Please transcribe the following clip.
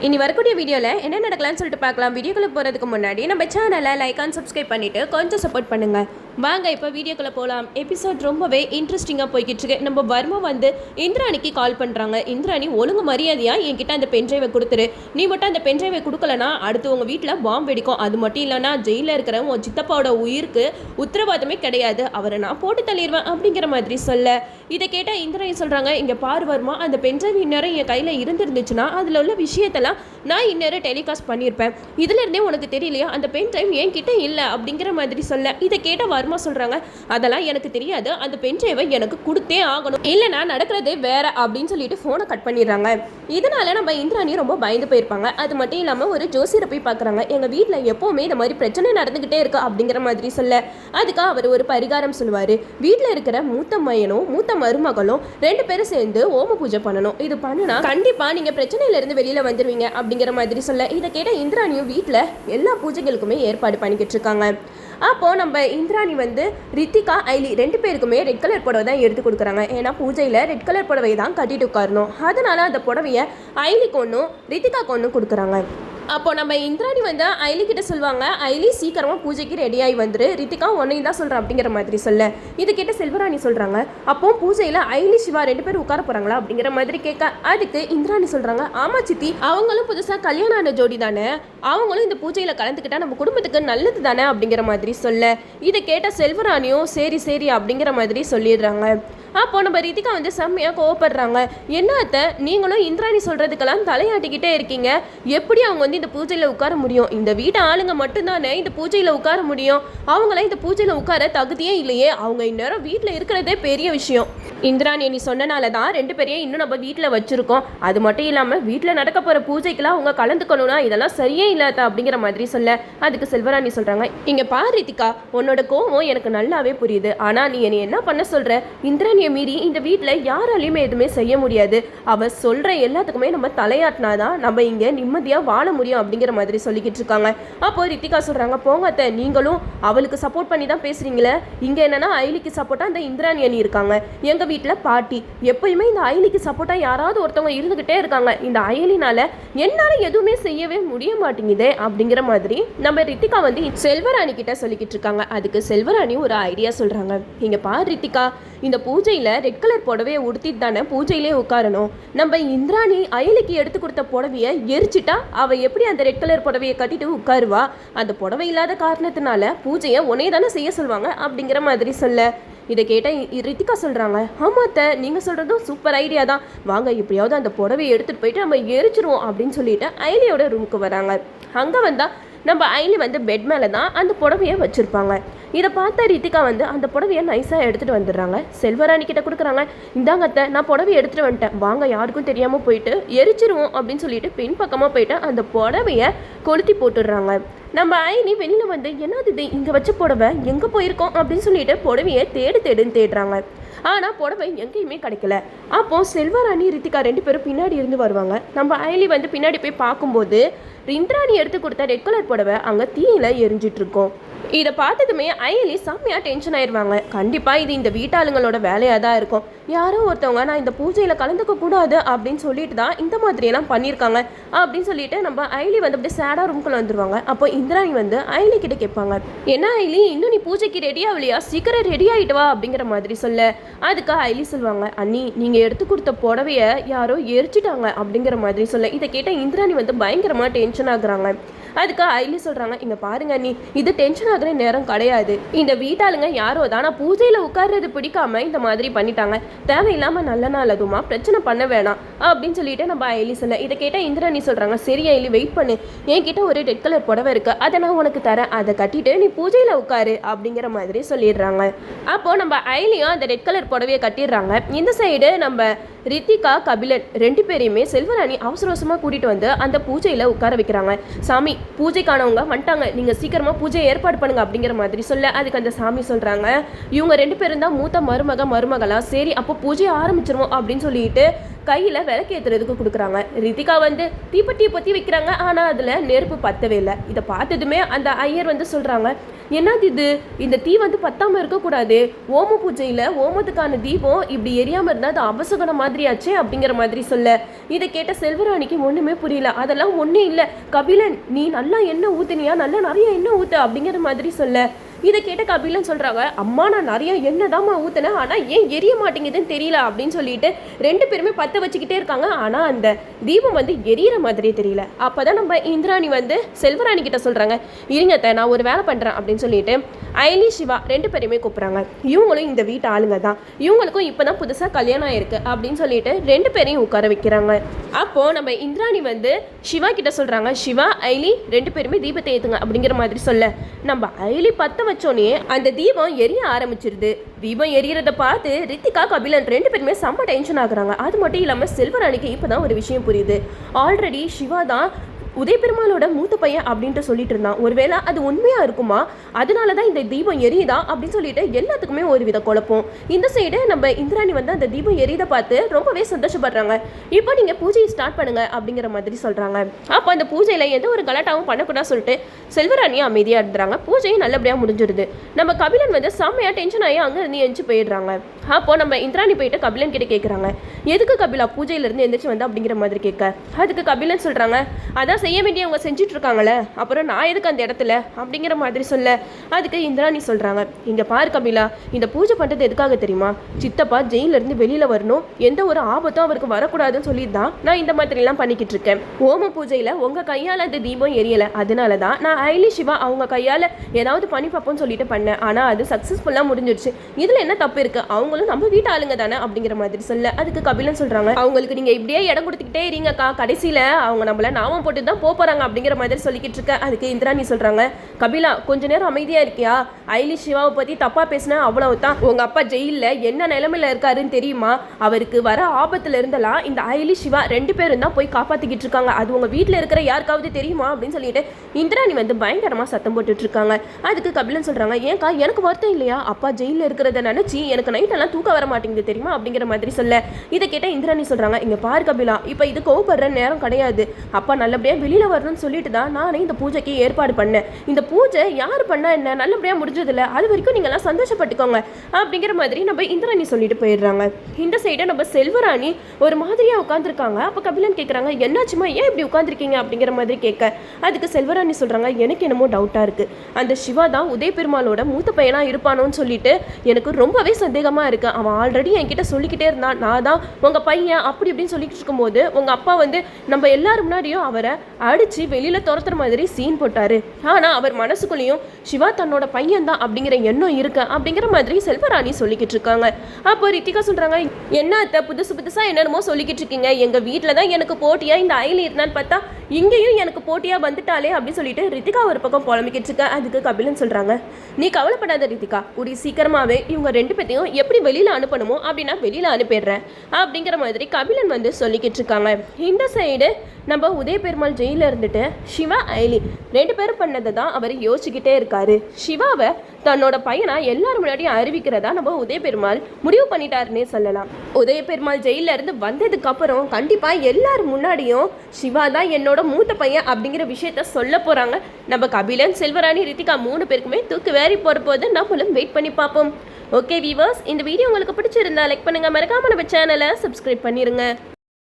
இனி வரக்கூடிய வீடியோவில் என்ன நடக்கலாம்னு சொல்லிட்டு பார்க்கலாம். வீடியோக்குள்ளே போகிறதுக்கு முன்னாடி நம்ம சேனலை லைக் அண்ட் சப்ஸ்கிரைப் பண்ணிவிட்டு கொஞ்சம் சப்போர்ட் பண்ணுங்கள். வாங்க இப்போ வீடியோக்குள்ளே போகலாம். எபிசோட் ரொம்பவே இன்ட்ரெஸ்டிங்காக போய்கிட்டு இருக்கு. நம்ம வர்மா வந்து இந்திராணிக்கு கால் பண்ணுறாங்க. இந்திராணி ஒழுங்கு மரியாதையாக என்கிட்ட அந்த பென்ட்ரைவை கொடுத்துரு, நீ மட்டும் அந்த பென்ட்ரைவை கொடுக்கலனா அடுத்து உங்கள் வீட்டில் பாம்பு வெடிக்கும், அது மட்டும் இல்லைனா ஜெயிலில் இருக்கிற உன் சித்தப்பாவோட உயிருக்கு உத்தரவாதமே கிடையாது, அவரை நான் போட்டு தள்ளிடுவேன் அப்படிங்கிற மாதிரி சொல்ல, இதை கேட்டால் இந்திராணி சொல்கிறாங்க, இங்கே பாரு வர்மா, அந்த பென்ட்ரைவ் இந்நேரம் என் கையில் இருந்துருந்துச்சுன்னா அதில் உள்ள விஷயத்தெல்லாம் நான் இந்நேரம் டெலிகாஸ்ட் பண்ணியிருப்பேன், இதுலேருந்தே உனக்கு தெரியலையா அந்த பென் ட்ரைவ் என்கிட்ட இல்லை அப்படிங்கிற மாதிரி சொல்ல, இதை கேட்ட வர்மா சொல்கிறாங்க, அதெல்லாம் எனக்கு தெரியாது, அந்த பென் ட்ரைவை எனக்கு கொடுத்தே ஆகணும், இல்லைனா நடக்கிறதே வேற அப்படின்னு சொல்லிட்டு ஃபோனை கட் பண்ணிடுறாங்க. இதனால நம்ம இந்திராணி ரொம்ப பயந்து போயிருப்பாங்க. அது மட்டும் இல்லாமல் ஒரு ஜோசியரை போய் பார்க்குறாங்க. எங்கள் வீட்டில் எப்போவுமே இந்த மாதிரி பிரச்சனை நடந்துக்கிட்டே இருக்கு அப்படிங்கிற மாதிரி சொல்ல, அதுக்கு அவர் ஒரு பரிகாரம் சொல்லுவார். வீட்டில் இருக்கிற மூத்த மையனும் மூத்த மருமகளும் 2 பேரும் சேர்ந்து ஓம பூஜை பண்ணணும், இது பண்ணுனா கண்டிப்பாக நீங்கள் பிரச்சனையிலேருந்து வெளியில் வந்துடுவீங்க அப்படிங்கிற மாதிரி சொல்ல, இதை கேட்ட இந்திராணியும் வீட்டில் எல்லா பூஜைகளுக்குமே ஏற்பாடு பண்ணிக்கிட்டு இருக்காங்க. அப்போது நம்ம இந்திராணி வந்து ரித்திகா ஐலி 2 பேருக்குமே ரெட் கலர் புடவை தான் எடுத்து கொடுக்குறாங்க. ஏன்னா பூஜையில் ரெட் கலர் புடவை தான் கட்டிட்டு உட்காரணும், அதனால அந்த புடவையை ஐலிக்கு ஒன்றும் ரித்திகாக்கு ஒன்றும் கொடுக்குறாங்க. அப்போ நம்ம இந்திராணி வந்து ஐலி கிட்ட சொல்லுவாங்க, ஐலி சீக்கிரமாக பூஜைக்கு ரெடியாகி வந்துரு, ரித்திகா ஒன்றையும் தான் சொல்கிறேன் அப்படிங்கிற மாதிரி சொல்ல, இது கேட்ட செல்வராணி சொல்கிறாங்க, அப்போ பூஜையில் ஐலி சிவா 2 பேரும் உட்கார போகிறாங்களா அப்படிங்கிற மாதிரி கேட்க, அதுக்கு இந்திராணி சொல்கிறாங்க, ஆமா சித்தி, அவங்களும் புதுசாக கல்யாணம் ஆன ஜோடி தானே, அவங்களும் இந்த பூஜையில் கலந்துக்கிட்டா நம்ம குடும்பத்துக்கு நல்லது தானே அப்படிங்கிற மாதிரி சொல்ல, இதை கேட்ட செல்வராணியும் சரி சரி அப்படிங்கிற மாதிரி சொல்லிடுறாங்க. அப்போ நம்ம ரித்திகா வந்து செம்மையாக கோவப்படுறாங்க, என்ன அத்தை நீங்களும் இந்திராணி சொல்கிறதுக்கெல்லாம் தலையாட்டிக்கிட்டே இருக்கீங்க, எப்படி அவங்க வந்து இந்த பூஜையில் உட்கார முடியும், இந்த வீட்டு ஆளுங்க மட்டும்தானே இந்த பூஜையில் உட்கார முடியும், அவங்களாம் இந்த பூஜையில் உட்கார தகுதியே இல்லையே, அவங்க இந்நேரம் வீட்டில் இருக்கிறதே பெரிய விஷயம், இந்திராணி நீ சொன்னனால தான் 2 பேரையும் இன்னும் நம்ம வீட்டில் வச்சுருக்கோம், அது மட்டும் இல்லாமல் வீட்டில் நடக்க போகிற பூஜைக்கெல்லாம் அவங்க கலந்துக்கணும்னா இதெல்லாம் சரியே இல்லாத அப்படிங்கிற மாதிரி சொல்ல, அதுக்கு செல்வராணி சொல்கிறாங்க, இங்கே பாரு ரித்திகா, உன்னோட கோவம் எனக்கு நல்லாவே புரியுது, ஆனால் நீ என்னை என்ன பண்ண சொல்கிற, இந்திராணியை மீறி இந்த வீட்டில் யாராலையுமே எதுவுமே செய்ய முடியாது, அவ சொல்கிற எல்லாத்துக்குமே நம்ம தலையாட்டினாதான் நம்ம இங்கே நிம்மதியாக வாழ முடியும் அப்படிங்கிற மாதிரி சொல்லிக்கிட்டு இருக்காங்க. அப்போ ரித்திகா சொல்கிறாங்க, போங்க அத்தை நீங்களும் அவளுக்கு சப்போர்ட் பண்ணி தான் பேசுகிறீங்களே, இங்கே என்னன்னா ஐலிக்கு சப்போர்ட்டாக அந்த இந்திராணி அணி இருக்காங்க, எங்கள் வீட்டில் பாட்டி எப்பயுமே இந்த ஐலிக்கு சப்போர்ட்டாக யாராவது ஒருத்தவங்க இருந்துக்கிட்டே இருக்காங்க, இந்த ஐலினால என்னால் எதுவுமே செய்யவே முடிய மாட்டேங்குதே அப்படிங்கிற மாதிரி நம்ம ரித்திகா வந்து செல்வராணி கிட்ட சொல்லிக்கிட்டு இருக்காங்க. அதுக்கு செல்வராணி ஒரு ஐடியா சொல்கிறாங்க, இங்கே பாரு ரித்திகா, இந்த பூஜையில் ரெட் கலர் புடவையை உடுத்திட்டு தானே பூஜையிலே உட்காரணும், நம்ம இந்திராணி அயலிக்கு எடுத்து கொடுத்த புடவையை எரிச்சிட்டா அவள் எப்படி அந்த ரெட் கலர் புடவையை கட்டிட்டு உட்காருவா, அந்த புடவை இல்லாத காரணத்தினால பூஜையை உன்னே தானே செய்ய சொல்லுவாங்க அப்படிங்கிற மாதிரி சொல்ல, இதை கேட்டால் ரித்திகா சொல்கிறாங்க, ஆமாத்த நீங்கள் சொல்கிறதும் சூப்பர் ஐடியா தான், வாங்க எப்படியாவது அந்த புடவையை எடுத்துகிட்டு போயிட்டு நம்ம எரிச்சிருவோம் அப்படின்னு சொல்லிட்டு ஐலியோட ரூமுக்கு வராங்க. அங்கே வந்தால் நம்ம ஐலி வந்து பெட் மேலே தான் அந்த புடவையை வச்சுருப்பாங்க. இதை பார்த்த ரித்திகா வந்து அந்த புடவையை நைஸாக எடுத்துகிட்டு வந்துடுறாங்க. செல்வராணி கிட்ட கொடுக்குறாங்க, இந்தாங்க அத்தை நான் புடவையை எடுத்துகிட்டு வந்துட்டேன், வாங்க யாருக்கும் தெரியாமல் போயிட்டு எரிச்சிருவோம் அப்படின்னு சொல்லிட்டு பின்பக்கமாக போயிட்டு அந்த புடவையை கொளுத்தி போட்டுடுறாங்க. நம்ம ஐலி வெளியில் வந்து என்னது இது இங்கே வச்ச புடவை எங்கே போயிருக்கோம் அப்படின்னு சொல்லிட்டு புடவையை தேடுன்னு தேடுறாங்க. ஆனால் புடவை எங்கேயுமே கிடைக்கல. அப்போது செல்வராணி ரித்திகா 2 பேரும் பின்னாடி இருந்து வருவாங்க. நம்ம ஐலி வந்து பின்னாடி போய் பார்க்கும்போது இந்திராணி எடுத்து கொடுத்த ரெட் கலர் புடவை அங்கே தீயில எரிஞ்சிட்டு இருக்கும். இதை பார்த்ததுமே ஐலி செம்மையாக டென்ஷன் ஆயிடுவாங்க. கண்டிப்பாக இது இந்த வீட்டாளுங்களோட வேலையாக தான் இருக்கும், யாரோ ஒருத்தவங்க நான் இந்த பூஜையில் கலந்துக்க கூடாது அப்படின்னு சொல்லிட்டு தான் இந்த மாதிரியெல்லாம் பண்ணியிருக்காங்க அப்படின்னு சொல்லிட்டு நம்ம ஐலி வந்து அப்படியே சேடாக ரூம்குள்ளே வந்துடுவாங்க. அப்போ இந்திராணி வந்து ஐலி கிட்ட கேட்பாங்க, என்ன ஐலி இன்னும் நீ பூஜைக்கு ரெடி ஆகலையா, சீக்கிரம் ரெடி ஆகிட்டு வா அப்படிங்கிற மாதிரி சொல்ல, அதுக்கு ஐலி சொல்லுவாங்க, அண்ணி நீங்கள் எடுத்து கொடுத்த புடவையை யாரோ எரிச்சிட்டாங்க அப்படிங்கிற மாதிரி சொல்ல, இதை கேட்ட இந்திராணி வந்து பயங்கரமாக டென்ஷன் ஆகுறாங்க. அதுக்கு ஐலி சொல்கிறாங்க, இங்கே பாருங்க நீ இது டென்ஷன் ஆகுற நேரம் கிடையாது, இந்த வீட்டாளுங்க யாரோ தான் நான் பூஜையில் உட்கார்றது பிடிக்காம இந்த மாதிரி பண்ணிட்டாங்க, தேவையில்லாமல் நல்ல நாள் அதுமா பிரச்சனை பண்ண வேணாம் அப்படின்னு சொல்லிட்டு நம்ம ஐலி சொல்ல, இதை கேட்டால் இந்திராணி சொல்கிறாங்க, சரி ஐலி வெயிட் பண்ணு, என்கிட்ட ஒரு ரெட் கலர் புடவை இருக்குது அதை நான் உனக்கு தரேன், அதை கட்டிட்டு நீ பூஜையில் உட்காரு அப்படிங்கிற மாதிரி சொல்லிடுறாங்க. அப்போது நம்ம ஐலியும் அந்த ரெட் கலர் புடவையை கட்டிடுறாங்க. இந்த சைடு நம்ம ரித்திகா கபிலன் 2 பேரையுமே செல்வராணி அவசர அவசரமாக கூட்டிகிட்டு வந்து அந்த பூஜையில் உட்கார வைக்கிறாங்க. சாமி பூஜைக்கானவங்க வந்துட்டாங்க, நீங்கள் சீக்கிரமாக பூஜையை ஏற்பாடு பண்ணுங்க அப்படிங்கிற மாதிரி சொல்ல, அதுக்கு அந்த சாமி சொல்கிறாங்க, இவங்க 2 பேரும் தான் மூத்த மருமகளா, சரி அப்போ பூஜையை ஆரம்பிச்சிருவோம் அப்படின்னு சொல்லிட்டு கையில் விளக்கு ஏற்றுறதுக்கு கொடுக்குறாங்க. ரித்திகா வந்து தீப்பெட்டியை பற்றி வைக்கிறாங்க, ஆனால் அதில் நெருப்பு பத்தவே இல்லை. இதை பார்த்ததுமே அந்த ஐயர் வந்து சொல்கிறாங்க, என்னது இது, இந்த தீ வந்து பத்தாமல் இருக்கக்கூடாது, ஓம பூஜையில் ஓமத்துக்கான தீபம் இப்படி எரியாமல் இருந்தால் அது அபசகனம் மாதிரியாச்சே அப்படிங்கிற மாதிரி சொல்ல இதை கேட்ட செல்வராணிக்கு ஒன்றுமே புரியல. அதெல்லாம் ஒன்றும் இல்லை கபிலன், நீ நல்லா எண்ணெய் ஊற்றுனியா, நல்லா நிறைய எண்ணெய் ஊற்று அப்படிங்கிற மாதிரி சொல்ல இதை கேட்ட கபிலன் சொல்கிறாங்க, அம்மா நான் நிறைய எண்ணெய் தாம்மா ஊற்றினேன், ஆனால் ஏன் எரிய மாட்டேங்குதுன்னு தெரியல அப்படின்னு சொல்லிட்டு ரெண்டு பேருமே பற்ற வச்சுக்கிட்டே இருக்காங்க. ஆனால் அந்த தீபம் வந்து எரியிற மாதிரியே தெரியல. அப்போ தான் நம்ம இந்திராணி வந்து செல்வராணி கிட்ட சொல்கிறாங்க, இருங்கத்த நான் ஒரு வேலை பண்ணுறேன் அப்படின்னு சொல்லிட்டு ஐலி சிவா ரெண்டு பேரையுமே கூப்பிட்றாங்க. இவங்களும் இந்த வீட்டு ஆளுங்க தான், இவங்களுக்கும் இப்போ தான் புதுசாக கல்யாணம் ஆயிருக்கு அப்படின்னு சொல்லிட்டு ரெண்டு பேரையும் உட்கார வைக்கிறாங்க. அப்போது நம்ம இந்திராணி வந்து சிவா கிட்ட சொல்கிறாங்க, சிவா ஐலி ரெண்டு பேருமே தீபத்தை ஏற்றுங்க அப்படிங்கிற மாதிரி சொல்ல நம்ம ஐலி பற்ற வச்சோன்னே அந்த தீபம் எரிய ஆரம்பிச்சிருது. தீபம் எரியறதை பார்த்து ரித்திகா கபிலன் ரெண்டு பேருமே செம்ம டென்ஷன் ஆகுறாங்க. அது மட்டும் இல்லாமல் செல்வராணிக்கு இப்போ தான் ஒரு விஷயம் புரியுது. ஆல்ரெடி சிவா தான் உதய பெருமாளோட மூத்த பையன் அப்படின்ட்டு சொல்லிட்டு இருந்தான். ஒருவேளை அது உண்மையாக இருக்குமா, அதனால தான் இந்த தீபம் எரியுதா அப்படின்னு சொல்லிட்டு எல்லாத்துக்குமே ஒரு வித குழப்பம். இந்த சைடு நம்ம இந்திராணி வந்து அந்த தீபம் எரியதை பார்த்து ரொம்பவே சந்தோஷப்படுறாங்க. இப்போ நீங்கள் பூஜையை ஸ்டார்ட் பண்ணுங்க அப்படிங்கிற மாதிரி சொல்கிறாங்க. அப்போ அந்த பூஜையில் எந்த ஒரு கலாட்டாவும் பண்ணக்கூடாது சொல்லிட்டு செல்வராணியும் அமைதியாக இருந்துறாங்க. பூஜையும் நல்லபடியாக முடிஞ்சிருது. நம்ம கபிலன் வந்து செம்மையாக டென்ஷன் ஆகி அங்கே இருந்து எந்திச்சு போயிடுறாங்க. அப்போ நம்ம இந்திராணி போயிட்டு கபிலன் கிட்ட கேட்குறாங்க, எதுக்கு கபிலா பூஜையிலேருந்து எந்திரிச்சு வந்து அப்படிங்கிற மாதிரி கேட்க அதுக்கு கபிலன் சொல்கிறாங்க, அதான் செய்ய வேண்டியவங்க செஞ்சுட்டு இருக்காங்களே, அப்புறம் நான் எதுக்கு அந்த இடத்துல அப்படிங்கிற மாதிரி சொல்ல அதுக்கு இந்திராணி சொல்கிறாங்க, இங்கே பாரு கபிலா, இந்த பூஜை பண்ணுறது எதுக்காக தெரியுமா, சித்தப்பா ஜெயிலிருந்து வெளியில் வரணும், எந்த ஒரு ஆபத்தும் அவருக்கு வரக்கூடாதுன்னு சொல்லி தான் நான் இந்த மாதிரிலாம் பண்ணிக்கிட்டு இருக்கேன். ஓம பூஜையில் உங்கள் கையால் அந்த தீபம் எரியலை, அதனால தான் நான் ஐலி சிவா அவங்க கையால் ஏதாவது பண்ணி பார்ப்போம்னு சொல்லிட்டு பண்ணேன். ஆனால் அது சக்ஸஸ்ஃபுல்லாக முடிஞ்சிருச்சு. இதில் என்ன தப்பு இருக்குது, அவங்களும் நம்ம வீட்டு ஆளுங்க தானே அப்படிங்கிற மாதிரி சொல்ல அதுக்கு கபிலன் சொல்கிறாங்க, அவங்களுக்கு நீங்கள் இப்படியே இடம் கொடுத்துக்கிட்டே இருங்கக்கா, கடைசியில் அவங்க நம்மள நாமம் போட்டு தான் போறாங்க அப்படிங்கிற மாதிரி சொல்லிக்கிட்டு இருக்க அதுக்கு இந்திராணி சொல்றாங்க, கபிலா கொஞ்ச நேரம் அமைதியா இருக்கியா, ஐலி சிவாவை பத்தி தப்பா பேசினா அவ்வளவுதான், உங்க அப்பா ஜெயிலில் என்ன நிலைமையில இருக்காருன்னு தெரியுமா, அவருக்கு வர ஆபத்துல இருந்தெல்லாம் இந்த ஐலி சிவா ரெண்டு பேரும் தான் போய் காப்பாத்திக்கிட்டு இருக்காங்க, அது உங்க வீட்டில் இருக்கிற யாருக்காவது தெரியுமா அப்படின்னு சொல்லிட்டு இந்திராணி வந்து பயங்கரமா சத்தம் போட்டுட்டு இருக்காங்க. அதுக்கு கபிலன் சொல்றாங்க, ஏன்க்கா எனக்கு வருத்தம் இல்லையா, அப்பா ஜெயிலில் இருக்கிறத நினைச்சு எனக்கு நைட் எல்லாம் தூக்க வர மாட்டேங்குது தெரியுமா அப்படிங்கிற மாதிரி சொல்ல இதை கேட்ட இந்திராணி சொல்றாங்க, இங்க பாரு கபிலா, இப்ப இது கோவப்படுற நேரம் கிடையாது, அப்பா நல்லபடியா வெளியில் வரணும்னு சொல்லிட்டு தான் நானே இந்த பூஜைக்கு ஏற்பாடு பண்ணேன், இந்த பூஜை யார் பண்ணா என்ன, நல்லபடியாக முடிஞ்சதில்லை, அது வரைக்கும் நீங்கள்லாம் சந்தோஷப்பட்டுக்கோங்க அப்படிங்கிற மாதிரி நம்ம இந்திராணி சொல்லிட்டு போயிடுறாங்க. இந்த சைடை நம்ம செல்வராணி ஒரு மாதிரியாக உட்காந்துருக்காங்க. அப்போ கபிலன் கேட்குறாங்க, என்னாச்சுமா ஏன் இப்படி உட்காந்துருக்கீங்க அப்படிங்கிற மாதிரி கேட்க அதுக்கு செல்வராணி சொல்கிறாங்க, எனக்கு என்னமோ டவுட்டாக இருக்குது, அந்த சிவா தான் உதய பெருமாளோட மூத்த பையனாக இருப்பானோன்னு சொல்லிட்டு எனக்கு ரொம்பவே சந்தேகமாக இருக்குது, அவன் ஆல்ரெடி என்கிட்ட சொல்லிக்கிட்டே இருந்தான், நான் தான் உங்கள் பையன் அப்படி இப்படின்னு சொல்லிக்கிட்டு இருக்கும்போது உங்கள் அப்பா வந்து நம்ம எல்லாரும் முன்னாடியும் அவரை அடிச்சு வெளியில துரத்துற மாதிரி சீன் போட்டாரு, ஆனா அவர் மனசுக்குள்ளேயும் சிவா தன்னோட பையன் தான் அப்படிங்கிற எண்ணம் இருக்கு அப்படிங்கிற மாதிரி செல்வராணி சொல்லிக்கிட்டு இருக்காங்க. அப்போ ரித்திகா சொல்றாங்க, என்ன அத்தை புதுசு புதுசா என்னென்னமோ சொல்லிக்கிட்டு இருக்கீங்க, எங்க வீட்டுல தான் எனக்கு போட்டியா இந்த ஐலி இருந்தான்னு பார்த்தா இங்கேயும் எனக்கு போட்டியா வந்துட்டாலே அப்படின்னு சொல்லிட்டு ரித்திகா ஒரு பக்கம் புலம்பிக்கிட்டு இருக்க அதுக்கு கபிலன் சொல்றாங்க, நீ கவலைப்படாத ரித்திகா, கூடி சீக்கிரமாவே இவங்க ரெண்டு பேத்தையும் எப்படி வெளியில அனுப்பணுமோ அப்படின்னா வெளியில அனுப்பிடுறேன் அப்படிங்கிற மாதிரி கபிலன் வந்து சொல்லிக்கிட்டு இருக்காங்க. இந்த சைடு நம்ம உதய பெருமாள் ஜெயிலில் இருந்துட்டு சிவா ஐலி ரெண்டு பேரும் பண்ணதை தான் அவர் யோசிச்சுக்கிட்டே இருக்காரு. சிவாவை தன்னோட பையனா எல்லாரும் முன்னாடியும் அறிவிக்கிறதா நம்ம உதய பெருமாள் முடிவு பண்ணிட்டாருன்னே சொல்லலாம். உதய பெருமாள் ஜெயிலில் இருந்து வந்ததுக்கு அப்புறம் கண்டிப்பா எல்லாரும் முன்னாடியும் சிவா தான் என்னோட மூத்த பையன் அப்படிங்கிற விஷயத்த சொல்ல போறாங்க. நம்ம கபிலன், செல்வராணி, ரித்திகா மூணு பேருக்குமே தூக்கு வேறி போற போது நம்மளும் வெயிட் பண்ணி பார்ப்போம். ஓகே வீவர்ஸ், இந்த வீடியோ உங்களுக்கு பிடிச்சிருந்தா லைக் பண்ணுங்க, மறக்காம நம்ம சேனலை சப்ஸ்கிரைப் பண்ணிருங்க.